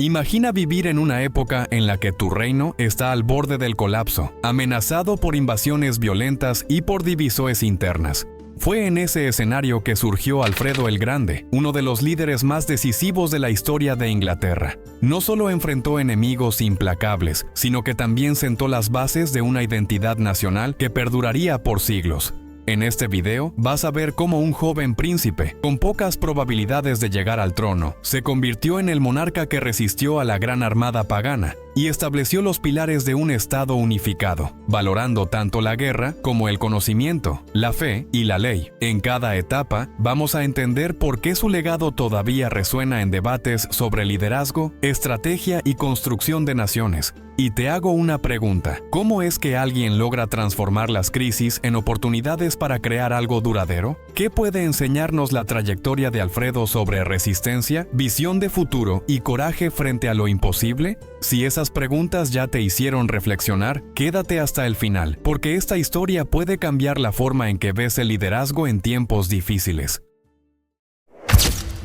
Imagina vivir en una época en la que tu reino está al borde del colapso, amenazado por invasiones violentas y por divisiones internas. Fue en ese escenario que surgió Alfredo el Grande, uno de los líderes más decisivos de la historia de Inglaterra. No solo enfrentó enemigos implacables, sino que también sentó las bases de una identidad nacional que perduraría por siglos. En este video vas a ver cómo un joven príncipe, con pocas probabilidades de llegar al trono, se convirtió en el monarca que resistió a la gran armada pagana y estableció los pilares de un estado unificado, valorando tanto la guerra como el conocimiento, la fe y la ley. En cada etapa vamos a entender por qué su legado todavía resuena en debates sobre liderazgo, estrategia y construcción de naciones. Y te hago una pregunta: ¿cómo es que alguien logra transformar las crisis en oportunidades para crear algo duradero? ¿Qué puede enseñarnos la trayectoria de Alfredo sobre resistencia, visión de futuro y coraje frente a lo imposible? Si esas preguntas ya te hicieron reflexionar, quédate hasta el final, porque esta historia puede cambiar la forma en que ves el liderazgo en tiempos difíciles.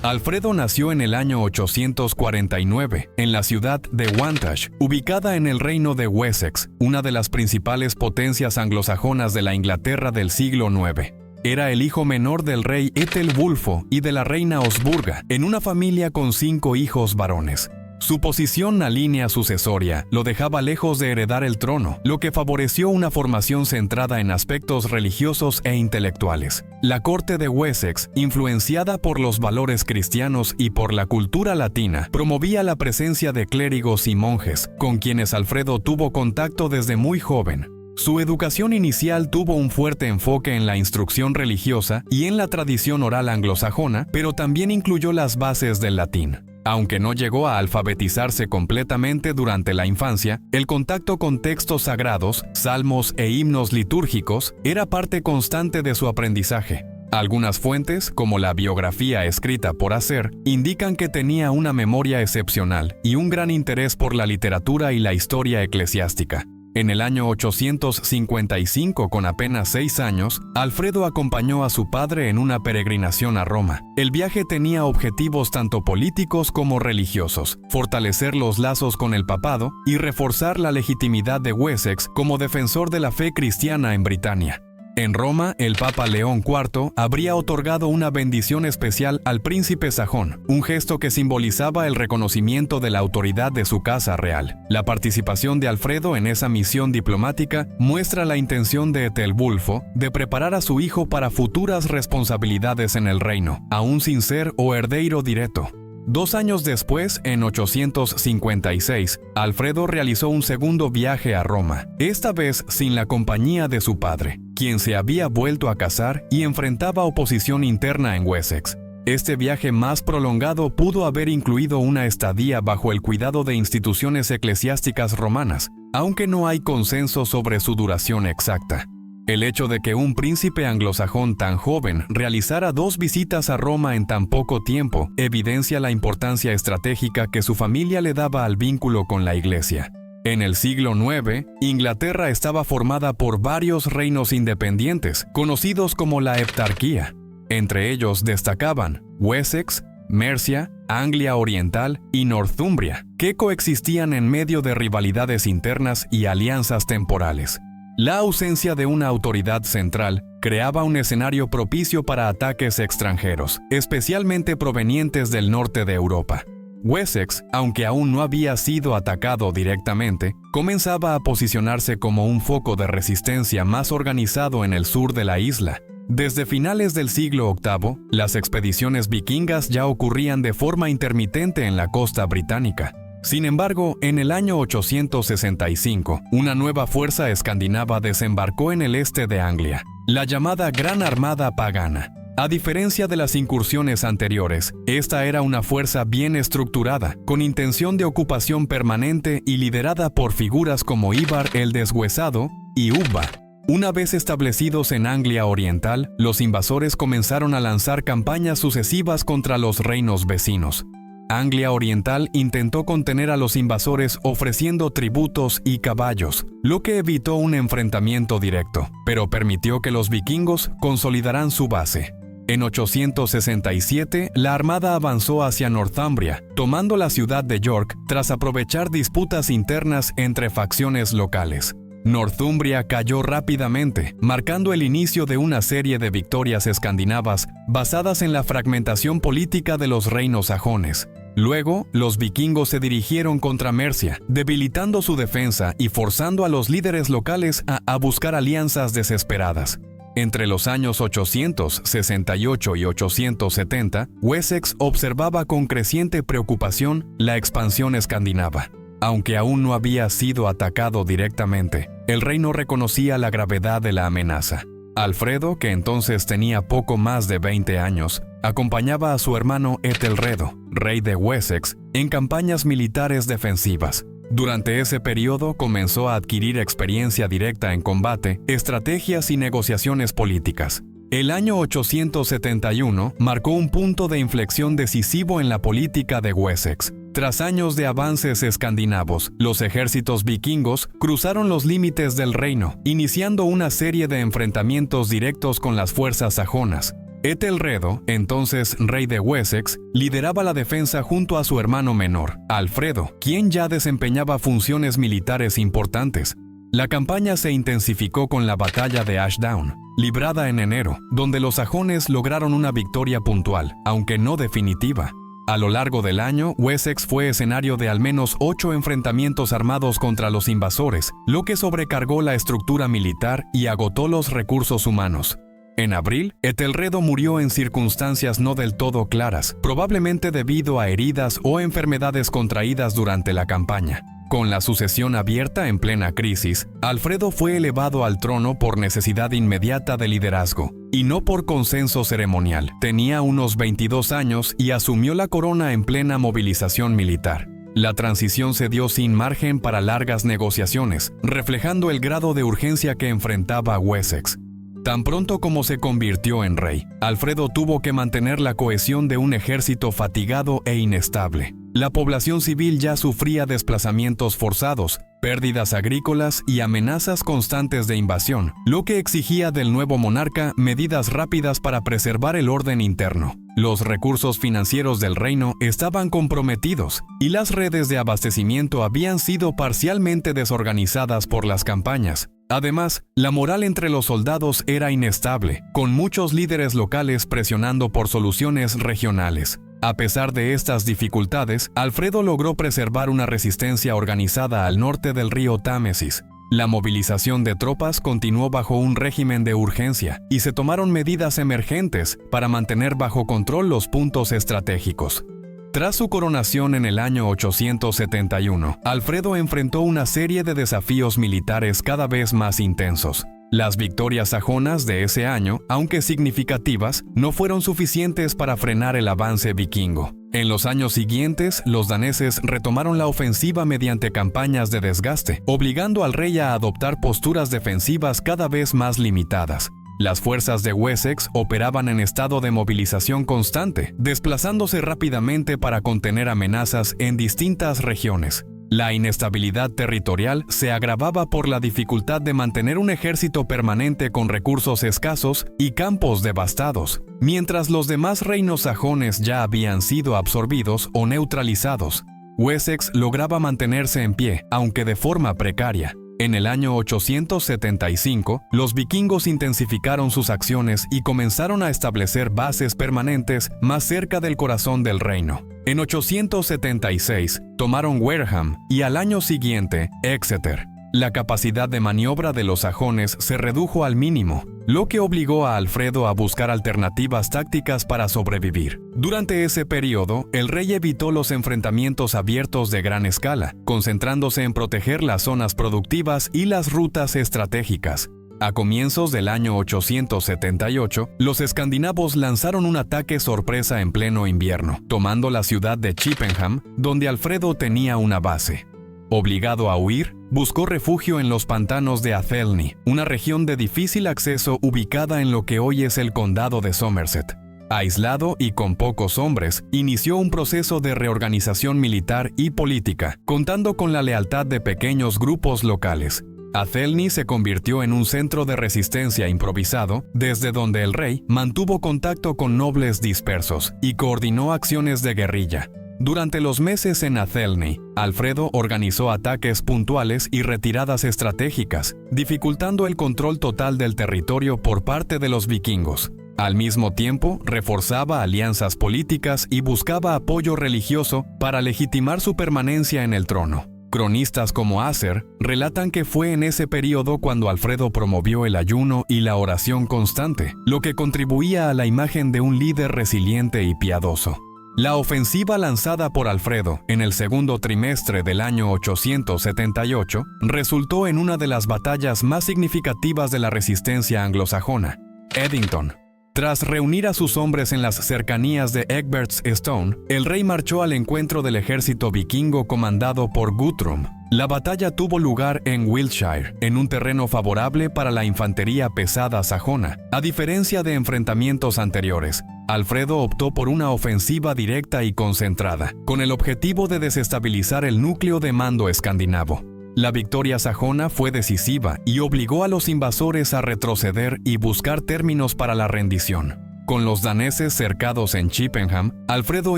Alfredo nació en el año 849, en la ciudad de Wantage, ubicada en el reino de Wessex, una de las principales potencias anglosajonas de la Inglaterra del siglo IX. Era el hijo menor del rey Etelwulfo y de la reina Osburga, en una familia con 5 hijos varones. Su posición na línea sucesoria lo dejaba lejos de heredar el trono, lo que favoreció una formación centrada en aspectos religiosos e intelectuales. La corte de Wessex, influenciada por los valores cristianos y por la cultura latina, promovía la presencia de clérigos y monjes, con quienes Alfredo tuvo contacto desde muy joven. Su educación inicial tuvo un fuerte enfoque en la instrucción religiosa y en la tradición oral anglosajona, pero también incluyó las bases del latín. Aunque no llegó a alfabetizarse completamente durante la infancia, el contacto con textos sagrados, salmos e himnos litúrgicos era parte constante de su aprendizaje. Algunas fuentes, como la biografía escrita por Acer, indican que tenía una memoria excepcional y un gran interés por la literatura y la historia eclesiástica. En el año 855, con apenas 6 años, Alfredo acompañó a su padre en una peregrinación a Roma. El viaje tenía objetivos tanto políticos como religiosos: fortalecer los lazos con el papado y reforzar la legitimidad de Wessex como defensor de la fe cristiana en Britania. En Roma, el Papa León IV habría otorgado una bendición especial al príncipe sajón, un gesto que simbolizaba el reconocimiento de la autoridad de su casa real. La participación de Alfredo en esa misión diplomática muestra la intención de Etelwulfo de preparar a su hijo para futuras responsabilidades en el reino, aún sin ser o heredero directo. 2 años después, en 856, Alfredo realizó un segundo viaje a Roma, esta vez sin la compañía de su padre, quien se había vuelto a casar y enfrentaba oposición interna en Wessex. Este viaje más prolongado pudo haber incluido una estadía bajo el cuidado de instituciones eclesiásticas romanas, aunque no hay consenso sobre su duración exacta. El hecho de que un príncipe anglosajón tan joven realizara 2 visitas a Roma en tan poco tiempo evidencia la importancia estratégica que su familia le daba al vínculo con la Iglesia. En el siglo IX, Inglaterra estaba formada por varios reinos independientes, conocidos como la Heptarquía. Entre ellos destacaban Wessex, Mercia, Anglia Oriental y Northumbria, que coexistían en medio de rivalidades internas y alianzas temporales. La ausencia de una autoridad central creaba un escenario propicio para ataques extranjeros, especialmente provenientes del norte de Europa. Wessex, aunque aún no había sido atacado directamente, comenzaba a posicionarse como un foco de resistencia más organizado en el sur de la isla. Desde finales del siglo VIII, las expediciones vikingas ya ocurrían de forma intermitente en la costa británica. Sin embargo, en el año 865, una nueva fuerza escandinava desembarcó en el este de Anglia, la llamada Gran Armada Pagana. A diferencia de las incursiones anteriores, esta era una fuerza bien estructurada, con intención de ocupación permanente y liderada por figuras como Ivar el Deshuesado y Ubba. Una vez establecidos en Anglia Oriental, los invasores comenzaron a lanzar campañas sucesivas contra los reinos vecinos. Anglia Oriental intentó contener a los invasores ofreciendo tributos y caballos, lo que evitó un enfrentamiento directo, pero permitió que los vikingos consolidaran su base. En 867, la armada avanzó hacia Northumbria, tomando la ciudad de York tras aprovechar disputas internas entre facciones locales. Northumbria cayó rápidamente, marcando el inicio de una serie de victorias escandinavas basadas en la fragmentación política de los reinos sajones. Luego, los vikingos se dirigieron contra Mercia, debilitando su defensa y forzando a los líderes locales a buscar alianzas desesperadas. Entre los años 868 y 870, Wessex observaba con creciente preocupación la expansión escandinava. Aunque aún no había sido atacado directamente, el reino reconocía la gravedad de la amenaza. Alfredo, que entonces tenía poco más de 20 años, acompañaba a su hermano Ethelredo, rey de Wessex, en campañas militares defensivas. Durante ese periodo comenzó a adquirir experiencia directa en combate, estrategias y negociaciones políticas. El año 871 marcó un punto de inflexión decisivo en la política de Wessex. Tras años de avances escandinavos, los ejércitos vikingos cruzaron los límites del reino, iniciando una serie de enfrentamientos directos con las fuerzas sajonas. Ethelredo, entonces rey de Wessex, lideraba la defensa junto a su hermano menor, Alfredo, quien ya desempeñaba funciones militares importantes. La campaña se intensificó con la batalla de Ashdown, librada en enero, donde los sajones lograron una victoria puntual, aunque no definitiva. A lo largo del año, Wessex fue escenario de al menos 8 enfrentamientos armados contra los invasores, lo que sobrecargó la estructura militar y agotó los recursos humanos. En abril, Ethelredo murió en circunstancias no del todo claras, probablemente debido a heridas o enfermedades contraídas durante la campaña. Con la sucesión abierta en plena crisis, Alfredo fue elevado al trono por necesidad inmediata de liderazgo, y no por consenso ceremonial. Tenía unos 22 años y asumió la corona en plena movilización militar. La transición se dio sin margen para largas negociaciones, reflejando el grado de urgencia que enfrentaba Wessex. Tan pronto como se convirtió en rey, Alfredo tuvo que mantener la cohesión de un ejército fatigado e inestable. La población civil ya sufría desplazamientos forzados, pérdidas agrícolas y amenazas constantes de invasión, lo que exigía del nuevo monarca medidas rápidas para preservar el orden interno. Los recursos financieros del reino estaban comprometidos y las redes de abastecimiento habían sido parcialmente desorganizadas por las campañas. Además, la moral entre los soldados era inestable, con muchos líderes locales presionando por soluciones regionales. A pesar de estas dificultades, Alfredo logró preservar una resistencia organizada al norte del río Támesis. La movilización de tropas continuó bajo un régimen de urgencia y se tomaron medidas emergentes para mantener bajo control los puntos estratégicos. Tras su coronación en el año 871, Alfredo enfrentó una serie de desafíos militares cada vez más intensos. Las victorias sajonas de ese año, aunque significativas, no fueron suficientes para frenar el avance vikingo. En los años siguientes, los daneses retomaron la ofensiva mediante campañas de desgaste, obligando al rey a adoptar posturas defensivas cada vez más limitadas. Las fuerzas de Wessex operaban en estado de movilización constante, desplazándose rápidamente para contener amenazas en distintas regiones. La inestabilidad territorial se agravaba por la dificultad de mantener un ejército permanente con recursos escasos y campos devastados, mientras los demás reinos sajones ya habían sido absorbidos o neutralizados. Wessex lograba mantenerse en pie, aunque de forma precaria. En el año 875, los vikingos intensificaron sus acciones y comenzaron a establecer bases permanentes más cerca del corazón del reino. En 876, tomaron Wareham y al año siguiente, Exeter. La capacidad de maniobra de los sajones se redujo al mínimo, lo que obligó a Alfredo a buscar alternativas tácticas para sobrevivir. Durante ese periodo, el rey evitó los enfrentamientos abiertos de gran escala, concentrándose en proteger las zonas productivas y las rutas estratégicas. A comienzos del año 878, los escandinavos lanzaron un ataque sorpresa en pleno invierno, tomando la ciudad de Chippenham, donde Alfredo tenía una base. Obligado a huir, buscó refugio en los pantanos de Athelney, una región de difícil acceso ubicada en lo que hoy es el condado de Somerset. Aislado y con pocos hombres, inició un proceso de reorganización militar y política, contando con la lealtad de pequeños grupos locales. Athelney se convirtió en un centro de resistencia improvisado, desde donde el rey mantuvo contacto con nobles dispersos y coordinó acciones de guerrilla. Durante los meses en Athelney, Alfredo organizó ataques puntuales y retiradas estratégicas, dificultando el control total del territorio por parte de los vikingos. Al mismo tiempo, reforzaba alianzas políticas y buscaba apoyo religioso para legitimar su permanencia en el trono. Cronistas como Asser relatan que fue en ese periodo cuando Alfredo promovió el ayuno y la oración constante, lo que contribuía a la imagen de un líder resiliente y piadoso. La ofensiva lanzada por Alfredo en el segundo trimestre del año 878 resultó en una de las batallas más significativas de la resistencia anglosajona, Edington. Tras reunir a sus hombres en las cercanías de Egbert's Stone, el rey marchó al encuentro del ejército vikingo comandado por Guthrum. La batalla tuvo lugar en Wiltshire, en un terreno favorable para la infantería pesada sajona. A diferencia de enfrentamientos anteriores, Alfredo optó por una ofensiva directa y concentrada, con el objetivo de desestabilizar el núcleo de mando escandinavo. La victoria sajona fue decisiva y obligó a los invasores a retroceder y buscar términos para la rendición. Con los daneses cercados en Chippenham, Alfredo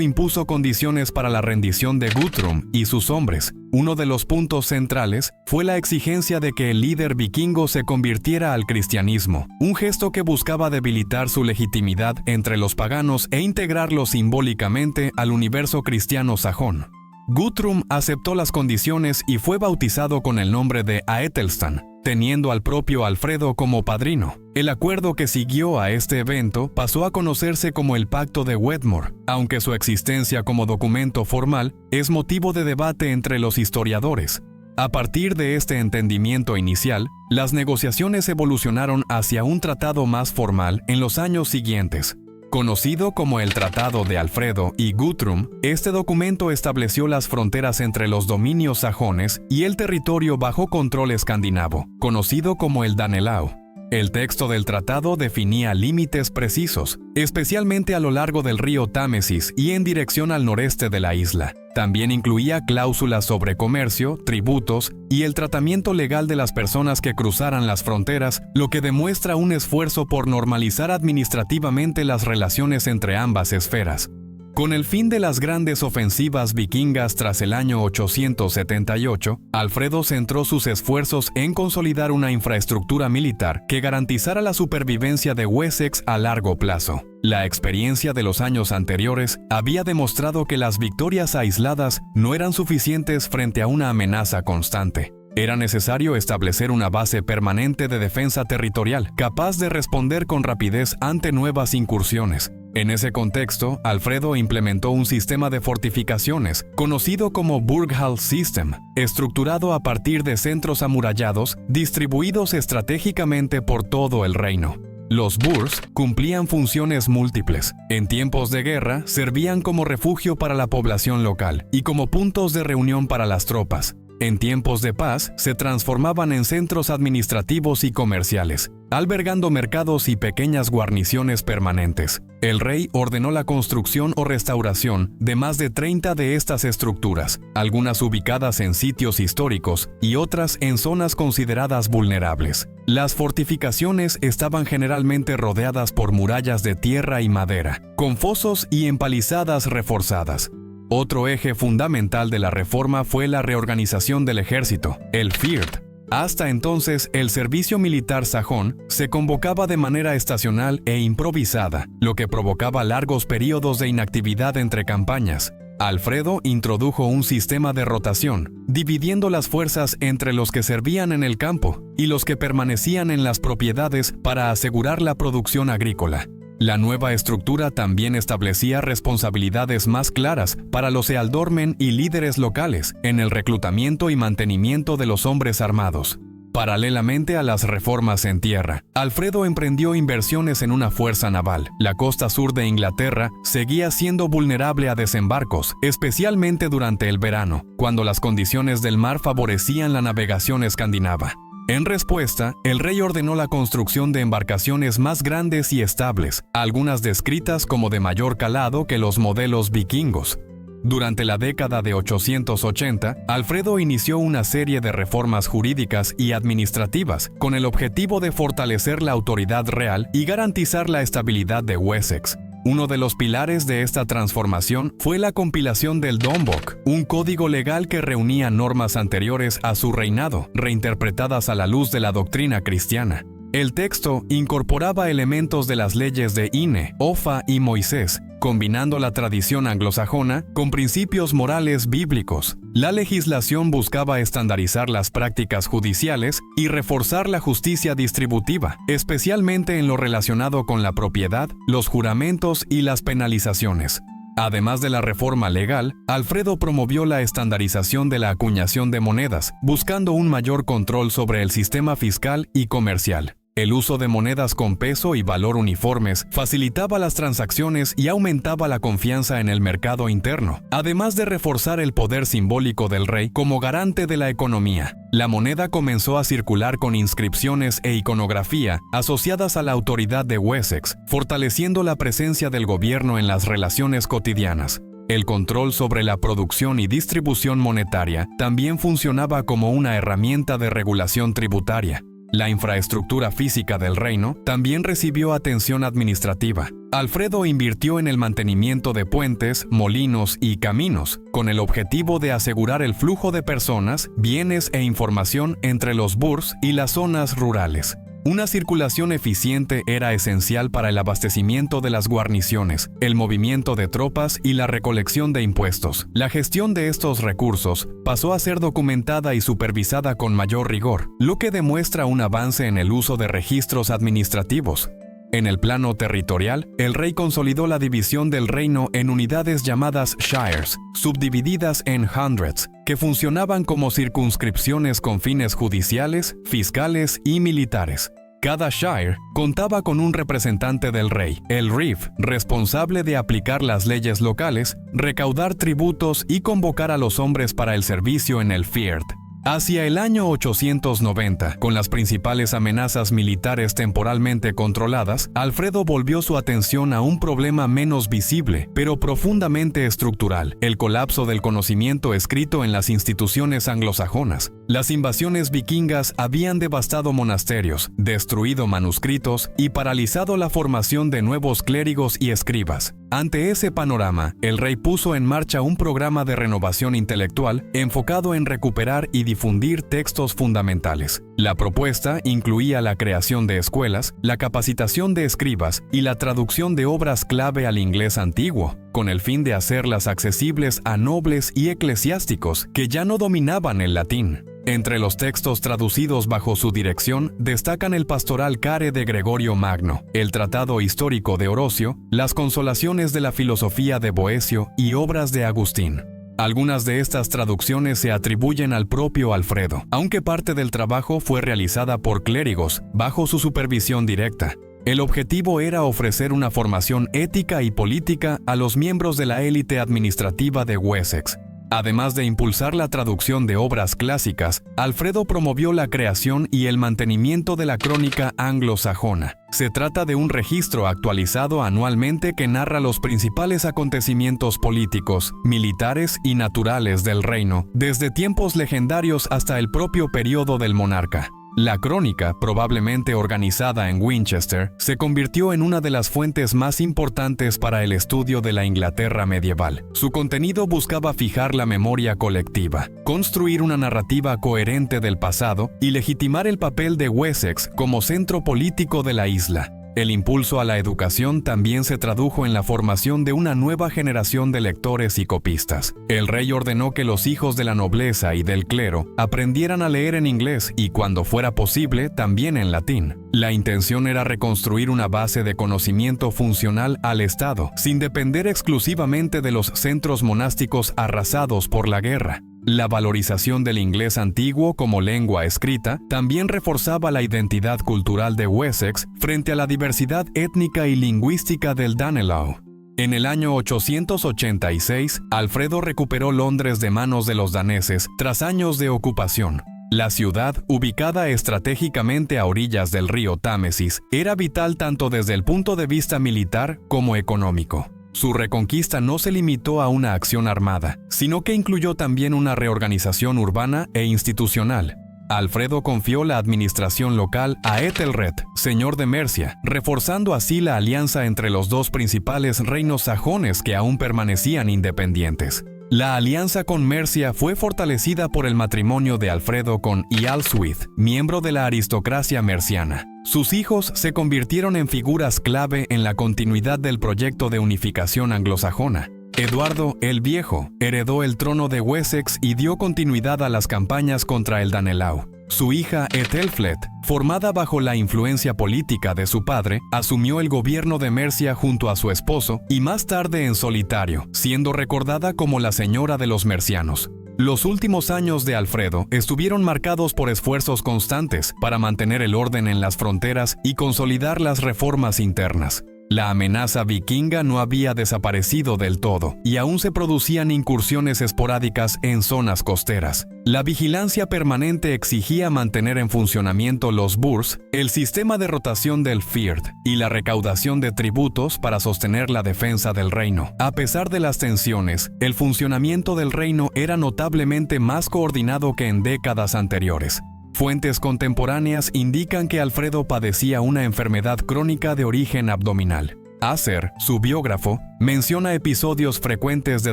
impuso condiciones para la rendición de Guthrum y sus hombres. Uno de los puntos centrales fue la exigencia de que el líder vikingo se convirtiera al cristianismo, un gesto que buscaba debilitar su legitimidad entre los paganos e integrarlo simbólicamente al universo cristiano sajón. Guthrum aceptó las condiciones y fue bautizado con el nombre de Aethelstan, teniendo al propio Alfredo como padrino. El acuerdo que siguió a este evento pasó a conocerse como el Pacto de Wedmore, aunque su existencia como documento formal es motivo de debate entre los historiadores. A partir de este entendimiento inicial, las negociaciones evolucionaron hacia un tratado más formal en los años siguientes. Conocido como el Tratado de Alfredo y Guthrum, este documento estableció las fronteras entre los dominios sajones y el territorio bajo control escandinavo, conocido como el Danelaw. El texto del tratado definía límites precisos, especialmente a lo largo del río Támesis y en dirección al noreste de la isla. También incluía cláusulas sobre comercio, tributos y el tratamiento legal de las personas que cruzaran las fronteras, lo que demuestra un esfuerzo por normalizar administrativamente las relaciones entre ambas esferas. Con el fin de las grandes ofensivas vikingas tras el año 878, Alfredo centró sus esfuerzos en consolidar una infraestructura militar que garantizara la supervivencia de Wessex a largo plazo. La experiencia de los años anteriores había demostrado que las victorias aisladas no eran suficientes frente a una amenaza constante. Era necesario establecer una base permanente de defensa territorial, capaz de responder con rapidez ante nuevas incursiones. En ese contexto, Alfredo implementó un sistema de fortificaciones, conocido como Burghall System, estructurado a partir de centros amurallados distribuidos estratégicamente por todo el reino. Los burhs cumplían funciones múltiples. En tiempos de guerra, servían como refugio para la población local y como puntos de reunión para las tropas. En tiempos de paz, se transformaban en centros administrativos y comerciales, albergando mercados y pequeñas guarniciones permanentes. El rey ordenó la construcción o restauración de más de 30 de estas estructuras, algunas ubicadas en sitios históricos y otras en zonas consideradas vulnerables. Las fortificaciones estaban generalmente rodeadas por murallas de tierra y madera, con fosos y empalizadas reforzadas. Otro eje fundamental de la reforma fue la reorganización del ejército, el Fyrd. Hasta entonces, el servicio militar sajón se convocaba de manera estacional e improvisada, lo que provocaba largos periodos de inactividad entre campañas. Alfredo introdujo un sistema de rotación, dividiendo las fuerzas entre los que servían en el campo y los que permanecían en las propiedades para asegurar la producción agrícola. La nueva estructura también establecía responsabilidades más claras para los ealdormen y líderes locales en el reclutamiento y mantenimiento de los hombres armados. Paralelamente a las reformas en tierra, Alfredo emprendió inversiones en una fuerza naval. La costa sur de Inglaterra seguía siendo vulnerable a desembarcos, especialmente durante el verano, cuando las condiciones del mar favorecían la navegación escandinava. En respuesta, el rey ordenó la construcción de embarcaciones más grandes y estables, algunas descritas como de mayor calado que los modelos vikingos. Durante la década de 880, Alfredo inició una serie de reformas jurídicas y administrativas con el objetivo de fortalecer la autoridad real y garantizar la estabilidad de Wessex. Uno de los pilares de esta transformación fue la compilación del Domesday, un código legal que reunía normas anteriores a su reinado, reinterpretadas a la luz de la doctrina cristiana. El texto incorporaba elementos de las leyes de Ine, Ofa y Moisés, combinando la tradición anglosajona con principios morales bíblicos. La legislación buscaba estandarizar las prácticas judiciales y reforzar la justicia distributiva, especialmente en lo relacionado con la propiedad, los juramentos y las penalizaciones. Además de la reforma legal, Alfredo promovió la estandarización de la acuñación de monedas, buscando un mayor control sobre el sistema fiscal y comercial. El uso de monedas con peso y valor uniformes facilitaba las transacciones y aumentaba la confianza en el mercado interno, además de reforzar el poder simbólico del rey como garante de la economía. La moneda comenzó a circular con inscripciones e iconografía asociadas a la autoridad de Wessex, fortaleciendo la presencia del gobierno en las relaciones cotidianas. El control sobre la producción y distribución monetaria también funcionaba como una herramienta de regulación tributaria. La infraestructura física del reino también recibió atención administrativa. Alfredo invirtió en el mantenimiento de puentes, molinos y caminos, con el objetivo de asegurar el flujo de personas, bienes e información entre los burhs y las zonas rurales. Una circulación eficiente era esencial para el abastecimiento de las guarniciones, el movimiento de tropas y la recolección de impuestos. La gestión de estos recursos pasó a ser documentada y supervisada con mayor rigor, lo que demuestra un avance en el uso de registros administrativos. En el plano territorial, el rey consolidó la división del reino en unidades llamadas shires, subdivididas en hundreds, que funcionaban como circunscripciones con fines judiciales, fiscales y militares. Cada shire contaba con un representante del rey, el reeve, responsable de aplicar las leyes locales, recaudar tributos y convocar a los hombres para el servicio en el field. Hacia el año 890, con las principales amenazas militares temporalmente controladas, Alfredo volvió su atención a un problema menos visible, pero profundamente estructural: el colapso del conocimiento escrito en las instituciones anglosajonas. Las invasiones vikingas habían devastado monasterios, destruido manuscritos y paralizado la formación de nuevos clérigos y escribas. Ante ese panorama, el rey puso en marcha un programa de renovación intelectual enfocado en recuperar y difundir textos fundamentales. La propuesta incluía la creación de escuelas, la capacitación de escribas y la traducción de obras clave al inglés antiguo, con el fin de hacerlas accesibles a nobles y eclesiásticos que ya no dominaban el latín. Entre los textos traducidos bajo su dirección destacan el Pastoral Care de Gregorio Magno, el Tratado Histórico de Orocio, las Consolaciones de la Filosofía de Boecio y obras de Agustín. Algunas de estas traducciones se atribuyen al propio Alfredo, aunque parte del trabajo fue realizada por clérigos bajo su supervisión directa. El objetivo era ofrecer una formación ética y política a los miembros de la élite administrativa de Wessex. Además de impulsar la traducción de obras clásicas, Alfredo promovió la creación y el mantenimiento de la crónica anglosajona. Se trata de un registro actualizado anualmente que narra los principales acontecimientos políticos, militares y naturales del reino, desde tiempos legendarios hasta el propio periodo del monarca. La crónica, probablemente organizada en Winchester, se convirtió en una de las fuentes más importantes para el estudio de la Inglaterra medieval. Su contenido buscaba fijar la memoria colectiva, construir una narrativa coherente del pasado y legitimar el papel de Wessex como centro político de la isla. El impulso a la educación también se tradujo en la formación de una nueva generación de lectores y copistas. El rey ordenó que los hijos de la nobleza y del clero aprendieran a leer en inglés y, cuando fuera posible, también en latín. La intención era reconstruir una base de conocimiento funcional al Estado, sin depender exclusivamente de los centros monásticos arrasados por la guerra. La valorización del inglés antiguo como lengua escrita también reforzaba la identidad cultural de Wessex frente a la diversidad étnica y lingüística del Danelaw. En el año 886, Alfredo recuperó Londres de manos de los daneses tras años de ocupación. La ciudad, ubicada estratégicamente a orillas del río Támesis, era vital tanto desde el punto de vista militar como económico. Su reconquista no se limitó a una acción armada, sino que incluyó también una reorganización urbana e institucional. Alfredo confió la administración local a Ethelred, señor de Mercia, reforzando así la alianza entre los dos principales reinos sajones que aún permanecían independientes. La alianza con Mercia fue fortalecida por el matrimonio de Alfredo con Ealhswith, miembro de la aristocracia merciana. Sus hijos se convirtieron en figuras clave en la continuidad del proyecto de unificación anglosajona. Eduardo el Viejo heredó el trono de Wessex y dio continuidad a las campañas contra el Danelaw. Su hija Ethelflaed, formada bajo la influencia política de su padre, asumió el gobierno de Mercia junto a su esposo y más tarde en solitario, siendo recordada como la Señora de los Mercianos. Los últimos años de Alfredo estuvieron marcados por esfuerzos constantes para mantener el orden en las fronteras y consolidar las reformas internas. La amenaza vikinga no había desaparecido del todo y aún se producían incursiones esporádicas en zonas costeras. La vigilancia permanente exigía mantener en funcionamiento los burs, el sistema de rotación del Fyrd y la recaudación de tributos para sostener la defensa del reino. A pesar de las tensiones, el funcionamiento del reino era notablemente más coordinado que en décadas anteriores. Fuentes contemporáneas indican que Alfredo padecía una enfermedad crónica de origen abdominal. Asser, su biógrafo, menciona episodios frecuentes de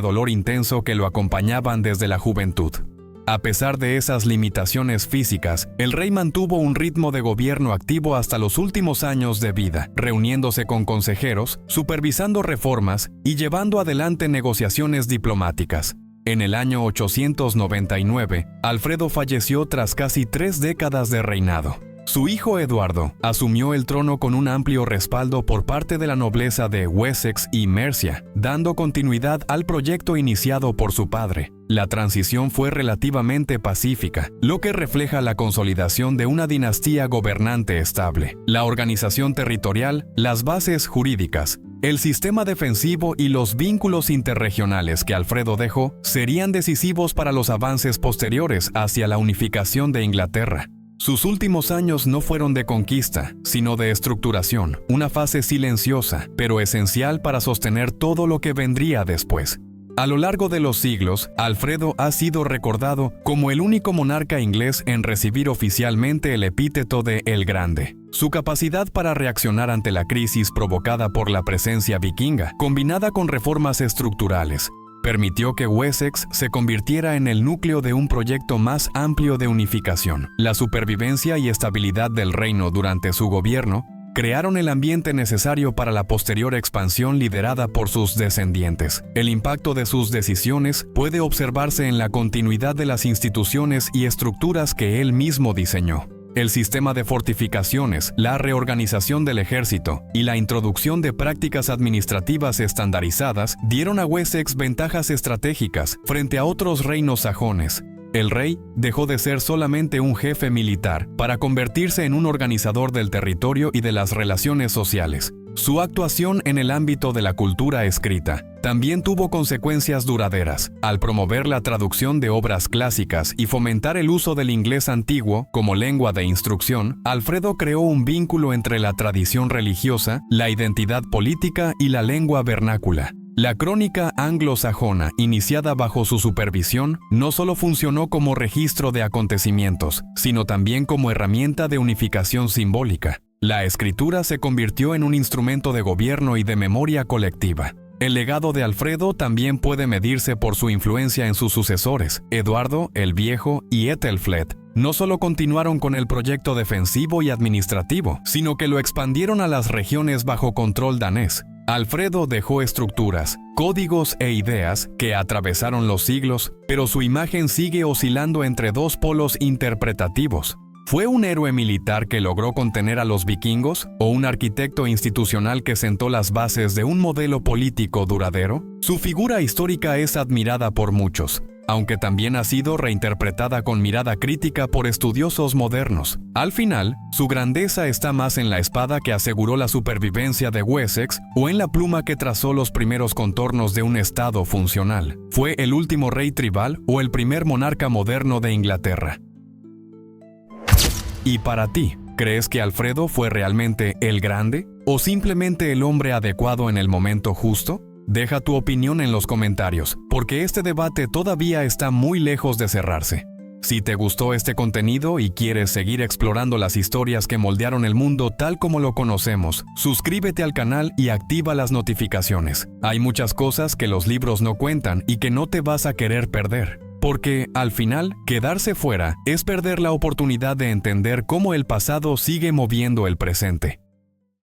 dolor intenso que lo acompañaban desde la juventud. A pesar de esas limitaciones físicas, el rey mantuvo un ritmo de gobierno activo hasta los últimos años de vida, reuniéndose con consejeros, supervisando reformas y llevando adelante negociaciones diplomáticas. En el año 899, Alfredo falleció tras casi 3 décadas de reinado. Su hijo Eduardo asumió el trono con un amplio respaldo por parte de la nobleza de Wessex y Mercia, dando continuidad al proyecto iniciado por su padre. La transición fue relativamente pacífica, lo que refleja la consolidación de una dinastía gobernante estable. La organización territorial, las bases jurídicas, el sistema defensivo y los vínculos interregionales que Alfredo dejó serían decisivos para los avances posteriores hacia la unificación de Inglaterra. Sus últimos años no fueron de conquista, sino de estructuración, una fase silenciosa, pero esencial para sostener todo lo que vendría después. A lo largo de los siglos, Alfredo ha sido recordado como el único monarca inglés en recibir oficialmente el epíteto de El Grande. Su capacidad para reaccionar ante la crisis provocada por la presencia vikinga, combinada con reformas estructurales, permitió que Wessex se convirtiera en el núcleo de un proyecto más amplio de unificación. La supervivencia y estabilidad del reino durante su gobierno crearon el ambiente necesario para la posterior expansión liderada por sus descendientes. El impacto de sus decisiones puede observarse en la continuidad de las instituciones y estructuras que él mismo diseñó. El sistema de fortificaciones, la reorganización del ejército y la introducción de prácticas administrativas estandarizadas dieron a Wessex ventajas estratégicas frente a otros reinos sajones. El rey dejó de ser solamente un jefe militar para convertirse en un organizador del territorio y de las relaciones sociales. Su actuación en el ámbito de la cultura escrita también tuvo consecuencias duraderas. Al promover la traducción de obras clásicas y fomentar el uso del inglés antiguo como lengua de instrucción, Alfredo creó un vínculo entre la tradición religiosa, la identidad política y la lengua vernácula. La crónica anglosajona, iniciada bajo su supervisión, no solo funcionó como registro de acontecimientos, sino también como herramienta de unificación simbólica. La escritura se convirtió en un instrumento de gobierno y de memoria colectiva. El legado de Alfredo también puede medirse por su influencia en sus sucesores. Eduardo el Viejo y Ethelflaed no solo continuaron con el proyecto defensivo y administrativo, sino que lo expandieron a las regiones bajo control danés. Alfredo dejó estructuras, códigos e ideas que atravesaron los siglos, pero su imagen sigue oscilando entre dos polos interpretativos. ¿Fue un héroe militar que logró contener a los vikingos o un arquitecto institucional que sentó las bases de un modelo político duradero? Su figura histórica es admirada por muchos, aunque también ha sido reinterpretada con mirada crítica por estudiosos modernos. Al final, su grandeza está más en la espada que aseguró la supervivencia de Wessex o en la pluma que trazó los primeros contornos de un estado funcional. ¿Fue el último rey tribal o el primer monarca moderno de Inglaterra? ¿Y para ti, crees que Alfredo fue realmente el Grande o simplemente el hombre adecuado en el momento justo? Deja tu opinión en los comentarios, porque este debate todavía está muy lejos de cerrarse. Si te gustó este contenido y quieres seguir explorando las historias que moldearon el mundo tal como lo conocemos, suscríbete al canal y activa las notificaciones. Hay muchas cosas que los libros no cuentan y que no te vas a querer perder. Porque, al final, quedarse fuera es perder la oportunidad de entender cómo el pasado sigue moviendo el presente.